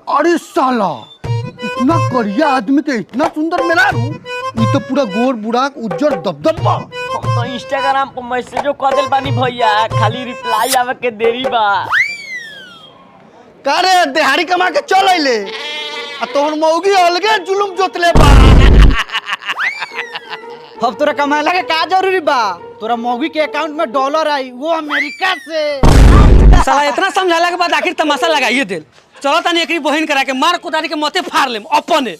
अरे साला इतना करिया आदमी के इतना सुंदर मेहरारू, ये तो पूरा गोर बुढ़ाक उज्जर दबदबा। तो इंस्टाग्राम पर मैसेजो कर दिल बानी भैया, खाली रिप्लाई आवे के देरी बा। का रे दिहाड़ी कमा के चल अइले आ तोहर मौगी अलगे जुलुम जोतले बा। अब तोरा कमाला के का जरूरी बा? तोरा मौगी के अकाउंट में डॉलर आई, वो अमेरिका से। साला इतना समझाला के बाद आखिर तमाशा लगाइए दिल। चलो तनी एकरी बहन करा के मार कुदारी के मते फाड़ लेम अपने।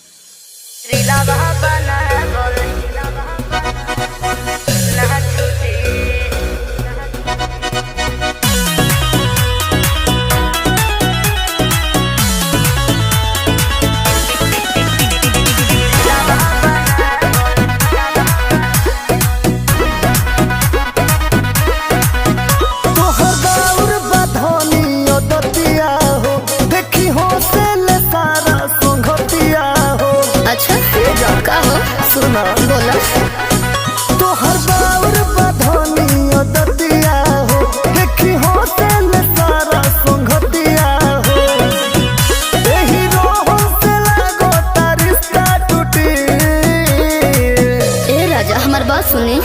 सुना बोला तो हर बार बधानिया दतिया हो, देखी हो तेल सारा संगतिया हो, एही रोह से लागो तारिस्ता टूटी। ए राजा हमार बात सुनी।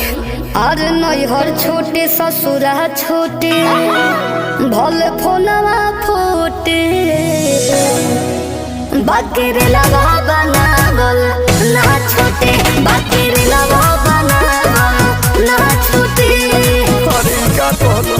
अरे नैहर छोटे ससुरा छोटे भले फोनवा फोटे, बाकी रे लगा बनावल ना छोटे, बाकी रे लगा बनावल ना छोटे। अरे का कहलो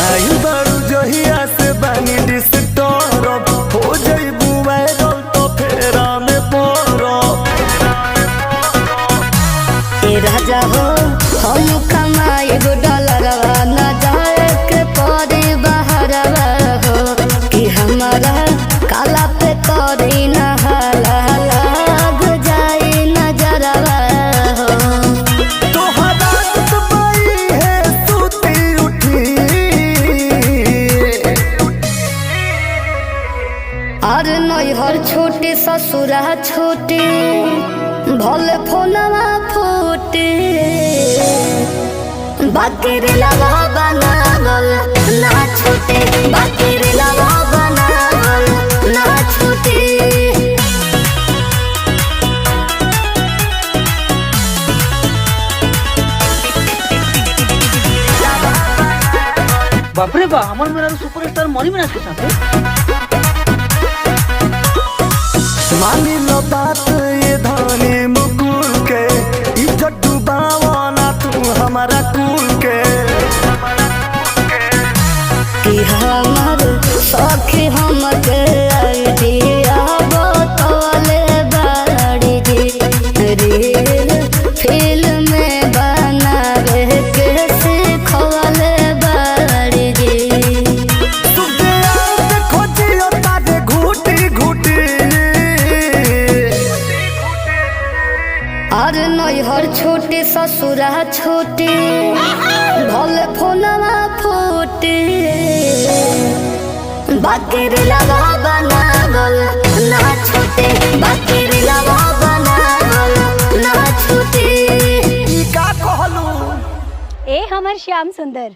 आई बारू जहिया से बानी डिस्टर्ब हो जाइबू वायरल तो फेरा में पड़ब। ए राजा हो हम कमाई डॉलरवा न जाए के पड़े बहरवा हो, कि हमारा काला पे करी न हाला लग जाए नजरवा हो। तोहरा दुबई है सूती उठी। अरे नैहर छोटे ससुरा छोटे भले फोनवा फोटे, बाकी रे लगा बनावल ना छोटे, बाकी रे लगा बनावल ना छोटे। बाप रे बा, हमर मेरा सुपरस्टार मनी मिराज के साथ मानी लो बात ये धानी मुकुल के, इज्जत डुबावा ना तू हमारा कुल के। कि हमार सखी हमके आइडिया बतौले बाड़ी जी, रील फिल्म में बनावे के सिखौले बाड़ी जी। तुझे याद खोजियो तारे घूटी घूटी। अरे नैहर छोटे ससुरा छोटे भले फोनवा फोटे, बाकी रे लगा बनावल ना छोटे, बाकी रे लगा बनावल ना छोटे। ई का कहलू? ए हमर श्याम सुंदर,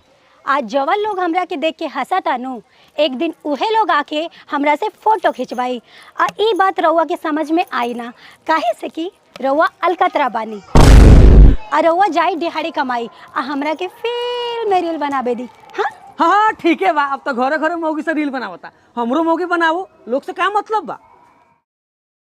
आज जवन लोग हमरा के देख के हंसा तानू, एक दिन उहे लोग आके हमरा से फोटो खिंचवाई। आ ई बात रउआ के समझ में आई ना, काहे से कि रउआ अलकतरा बानी आ रउआ जाई दिहाड़ी कमाई आ हमरा के फिल्म में रील बनाबे दी। हाँ हाँ ठीक है बा, अब तो घरे घरे मौगी से रील बनावता, हमरो मौगी बनावो, लोग से का मतलब बा।